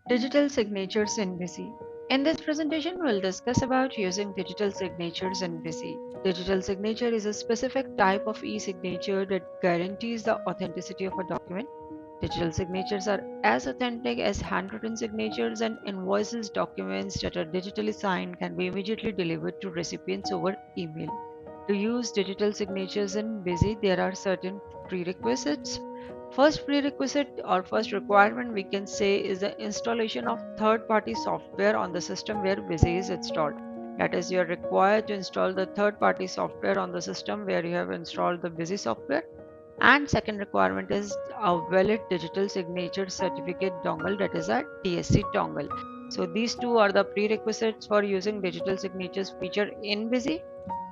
Digital signatures in Busy. In this presentation, we'll discuss about using digital signatures in Busy. Digital signature is a specific type of e-signature that guarantees the authenticity of a document. Digital signatures are as authentic as handwritten signatures, and invoices, documents that are digitally signed can be immediately delivered to recipients over email. To use digital signatures in Busy, there are certain prerequisites. First prerequisite or first requirement we can say is the installation of third-party software on the system where Busy is installed. That is, you are required to install the third-party software on the system where you have installed the Busy software. And second requirement is a valid digital signature certificate dongle, that is a DSC dongle. So these two are the prerequisites for using digital signatures feature in Busy.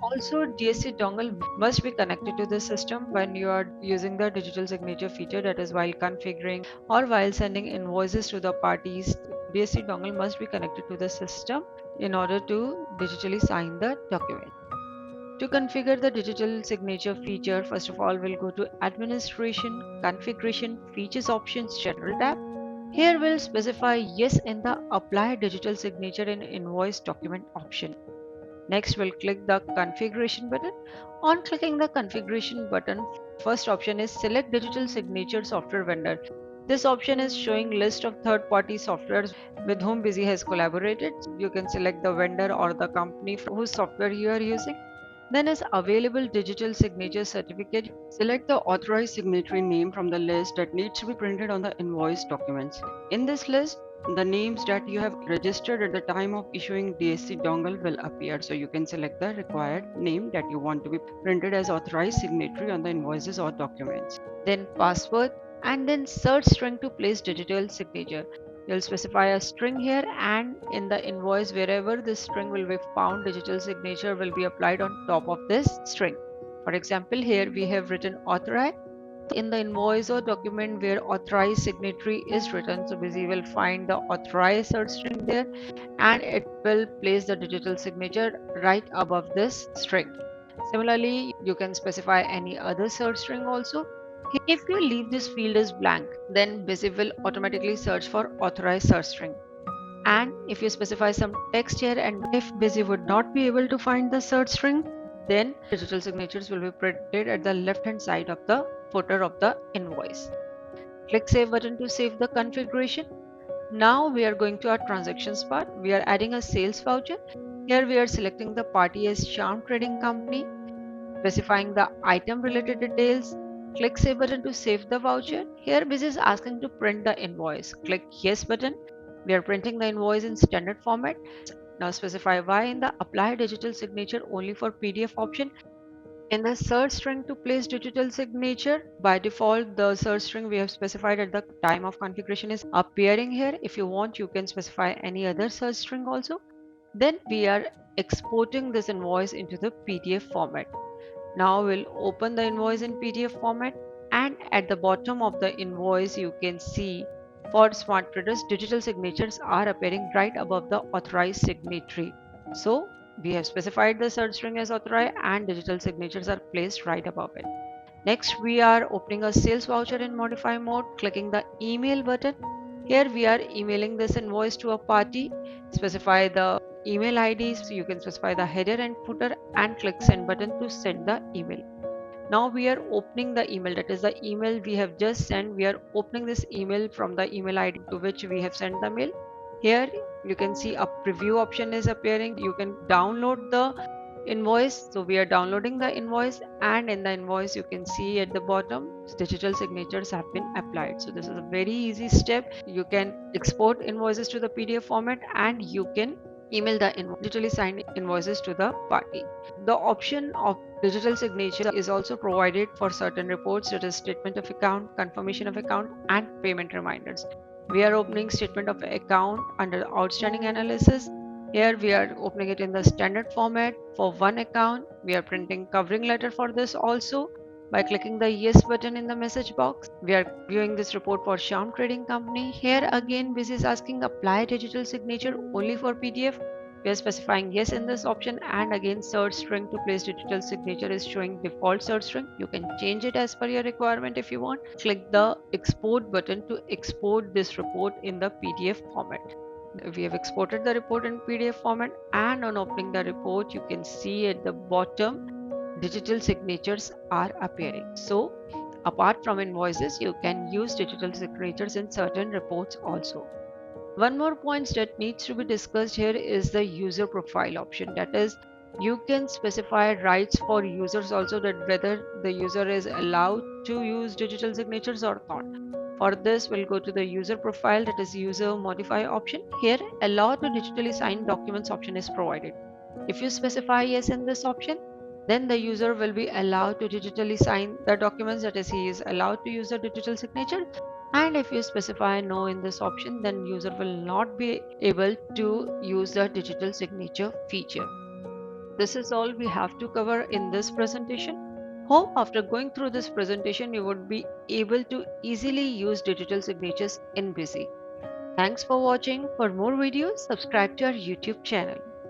Also, DSC dongle must be connected to the system when you are using the digital signature feature, that is while configuring or while sending invoices to the parties. DSC dongle must be connected to the system in order to digitally sign the document. To configure the digital signature feature, first of all, we'll go to Administration, Configuration, Features Options, General tab. Here we'll specify yes in the Apply Digital Signature in Invoice Document option. Next, we'll click the configuration button. On clicking the configuration button, first option is select digital signature software vendor. This option is showing list of third-party softwares with whom Busy has collaborated. You can select the vendor or the company from whose software you are using. Then is available digital signature certificate. Select the authorized signatory name from the list that needs to be printed on the invoice documents. In this list, the names that you have registered at the time of issuing DSC dongle will appear. So you can select the required name that you want to be printed as authorized signatory on the invoices or documents. Then password and then search string to place digital signature. You'll specify a string here, and in the invoice wherever this string will be found, digital signature will be applied on top of this string. For example, here we have written authorized in the invoice or document where authorized signatory is written. So Busy will find the authorized search string there, and it will place the digital signature right above this string. Similarly, you can specify any other search string also. If you leave this field as blank, then Busy will automatically search for authorized search string. And if you specify some text here, and if Busy would not be able to find the search string, then digital signatures will be printed at the left hand side of the footer of the invoice. Click Save button to save the configuration. Now we are going to our transactions part. We are adding a sales voucher. Here we are selecting the party as Charm Trading Company, specifying the item related details. Click Save button to save the voucher. Here Busy is asking to print the invoice. Click Yes button. We are printing the invoice in standard format. Now specify Y in the Apply Digital Signature only for PDF option. In the search string to place digital signature, by default the search string we have specified at the time of configuration is appearing here. If you want, you can specify any other search string also. Then we are exporting this invoice into the PDF format. Now we'll open the invoice in PDF format, and at the bottom of the invoice you can see for smart traders digital signatures are appearing right above the authorized signatory. So we have specified the search string as authorized and digital signatures are placed right above it. Next, we are opening a sales voucher in modify mode, clicking the email button. Here we are emailing this invoice to a party. Specify the email ID, so you can specify the header and footer, and click send button to send the email. Now we are opening the email, that is the email we have just sent. We are opening this email from the email ID to which we have sent the mail. Here you can see a preview option is appearing. You can download the invoice. So we are downloading the invoice, and in the invoice you can see at the bottom digital signatures have been applied. So this is a very easy step. You can export invoices to the PDF format, and you can email the digitally signed invoices to the party. The option of digital signature is also provided for certain reports, such as statement of account, confirmation of account, and payment reminders. We are opening statement of account under outstanding analysis. Here we are opening it in the standard format for one account. We are printing covering letter for this also. By clicking the yes button in the message box, we are viewing this report for Sham Trading Company. Here again, this is asking apply digital signature only for PDF. We are specifying yes in this option, and again search string to place digital signature is showing default search string. You can change it as per your requirement if you want. Click the export button to export this report in the PDF format. We have exported the report in PDF format, and on opening the report you can see at the bottom digital signatures are appearing. So apart from invoices, you can use digital signatures in certain reports also. One more point that needs to be discussed here is the user profile option. That is, you can specify rights for users also, that whether the user is allowed to use digital signatures or not. For this, we'll go to the user profile, that is user modify option. Here, allow to digitally sign documents option is provided. If you specify yes in this option, then the user will be allowed to digitally sign the documents, that is, he is allowed to use the digital signature. And if you specify no in this option, then user will not be able to use the digital signature feature. This is all we have to cover in this presentation. Hope after going through this presentation, you would be able to easily use digital signatures in Busy. Thanks for watching. For more videos, subscribe to our YouTube channel.